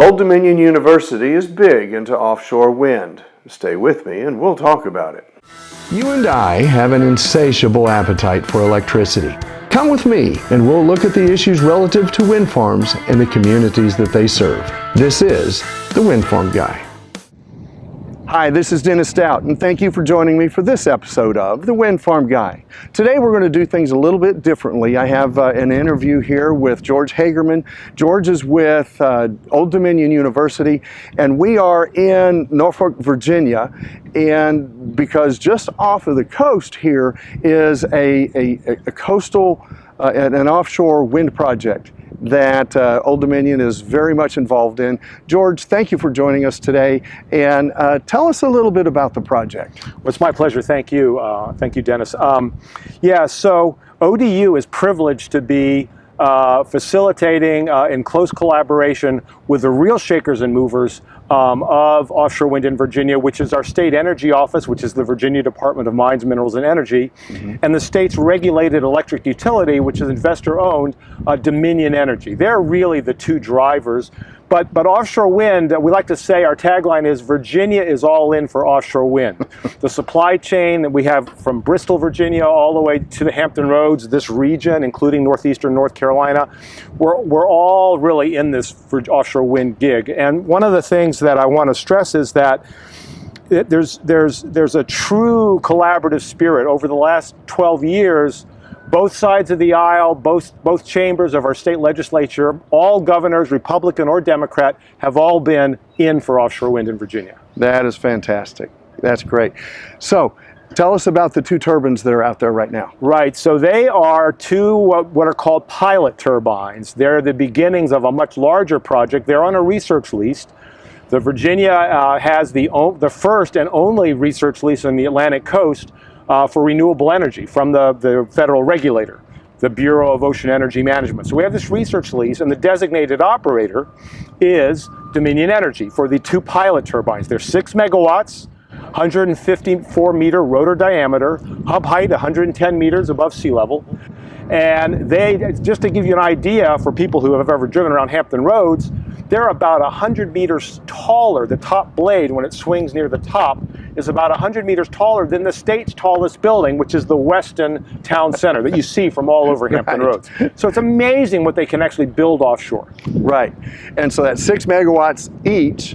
Old Dominion University is big into offshore wind. Stay with me and we'll talk about it. You and I have an insatiable appetite for electricity. Come with me and we'll look at the issues relative to wind farms and the communities that they serve. This is the Windfarm Guy. Hi, this is Dennis Stout, and thank you for joining me for this episode of the Windfarm Guy. Today we're going to do things a little bit differently. I have an interview here with George Hagerman. George is with Old Dominion University, and we are in Norfolk, Virginia, and because just off of the coast here is a coastal, an offshore wind project that Old Dominion is very much involved in. George, thank you for joining us today, and tell us a little bit about the project. Well, it's my pleasure. Thank you. Thank you, Dennis. So ODU is privileged to be facilitating in close collaboration with the real shakers and movers of offshore wind in Virginia, which is our state energy office, which is the Virginia Department of Mines, Minerals, and Energy, and the state's regulated electric utility, which is investor-owned, Dominion Energy. They're really the two drivers. But offshore wind, we like to say our tagline is Virginia is all in for offshore wind. The supply chain that we have from Bristol, Virginia, all the way to the Hampton Roads, this region, including northeastern North Carolina, we're all really in this offshore wind gig. And one of the things that I want to stress is that there's a true collaborative spirit. Over the last 12 years, both sides of the aisle, both chambers of our state legislature, all governors, Republican or Democrat, have all been in for offshore wind in Virginia. That is fantastic. That's great. So tell us about the two turbines that are out there right now. Right, so they are two what are called pilot turbines. They're the beginnings of a much larger project. They're on a research lease. The Virginia has the first and only research lease on the Atlantic coast for renewable energy from the federal regulator, the Bureau of Ocean Energy Management. So we have this research lease, and the designated operator is Dominion Energy for the two pilot turbines. They're 6 megawatts, 154 meter rotor diameter, hub height 110 meters above sea level. And they, just to give you an idea for people who have ever driven around Hampton Roads, they're about 100 meters taller. The top blade, when it swings near the top, is about 100 meters taller than the state's tallest building, which is the Weston Town Center that you see from all over Hampton Roads. So it's amazing what they can actually build offshore. Right, and so that's 6 megawatts each.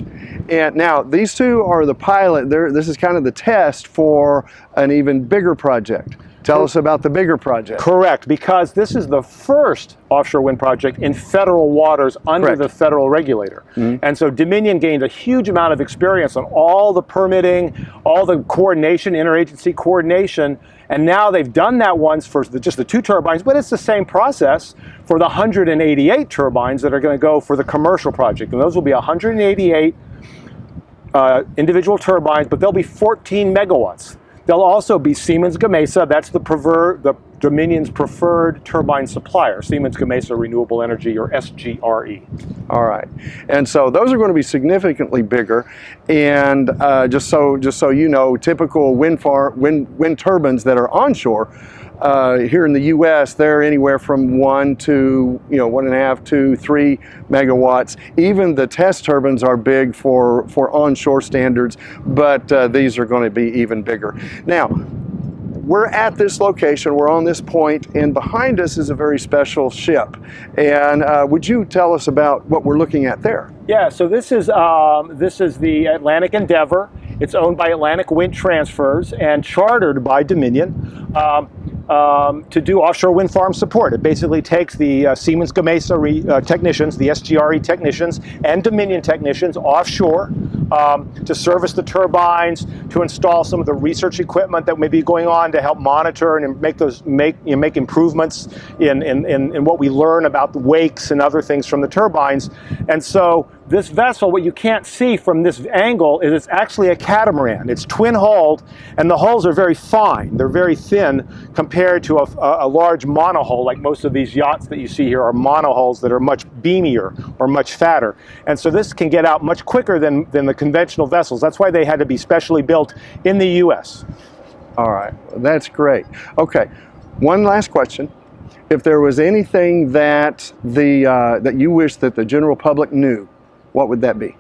And now these two are the pilot. This is kind of the test for an even bigger project. Tell us about the bigger project. Correct, because this is the first offshore wind project in federal waters under the federal regulator. And so Dominion gained a huge amount of experience on all the permitting, all the coordination, interagency coordination, and now they've done that once for just the two turbines, but it's the same process for the 188 turbines that are going to go for the commercial project. And those will be 188 individual turbines, but they'll be 14 megawatts. There'll also be Siemens Gamesa, that's the Dominion's preferred turbine supplier, Siemens Gamesa Renewable Energy, or SGRE. All right, and so those are going to be significantly bigger. And just so you know, typical wind turbines that are onshore here in the U.S., they're anywhere from 1 to 1.5 to 3 megawatts. Even the test turbines are big for onshore standards, but these are going to be even bigger. Now, we're at this location, we're on this point, and behind us is a very special ship. And would you tell us about what we're looking at there? Yeah, so this is the Atlantic Endeavor. It's owned by Atlantic Wind Transfers and chartered by Dominion to do offshore wind farm support. It basically takes the Siemens Gamesa technicians, the SGRE technicians, and Dominion technicians offshore to service the turbines, to install some of the research equipment that may be going on to help monitor and make improvements in what we learn about the wakes and other things from the turbines. And so this vessel, what you can't see from this angle is it's actually a catamaran. It's twin-hulled, and the hulls are very fine. They're very thin compared to a large monohull, like most of these yachts that you see here are monohulls that are much beamier or much fatter. And so this can get out much quicker than the conventional vessels. That's why they had to be specially built in the U.S. All right, that's great. Okay, one last question. If there was anything that that you wish that the general public knew, what would that be?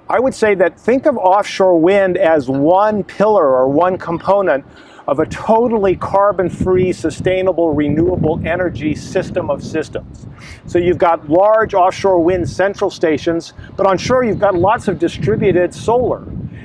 I would say that think of offshore wind as one pillar or one component of a totally carbon-free, sustainable, renewable energy system of systems. So you've got large offshore wind central stations, but on shore you've got lots of distributed solar.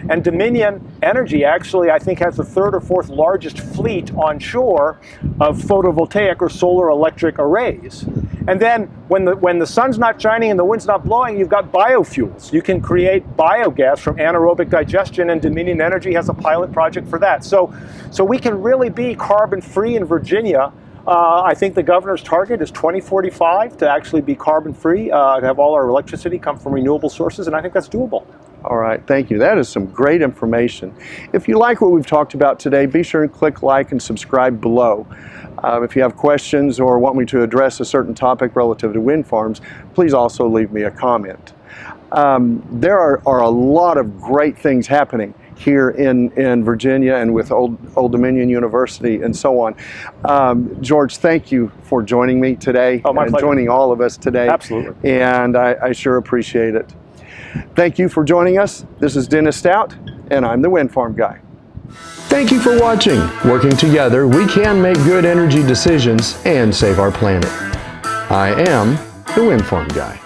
And Dominion Energy actually, I think, has the third or fourth largest fleet on shore of photovoltaic or solar electric arrays. And then when the sun's not shining and the wind's not blowing, you've got biofuels. You can create biogas from anaerobic digestion, and Dominion Energy has a pilot project for that. So we can really be carbon-free in Virginia. I think the governor's target is 2045 to actually be carbon-free, to have all our electricity come from renewable sources, and I think that's doable. All right, thank you. That is some great information. If you like what we've talked about today, be sure and click like and subscribe below. If you have questions or want me to address a certain topic relative to wind farms, please also leave me a comment. There are a lot of great things happening here in Virginia and with Old Dominion University and so on. George, thank you for joining me today. Oh, my and pleasure. joining all of us today. Absolutely. And I sure appreciate it. Thank you for joining us. This is Dennis Stout, and I'm the Windfarm Guy. Thank you for watching. Working together, we can make good energy decisions and save our planet. I am the Windfarm Guy.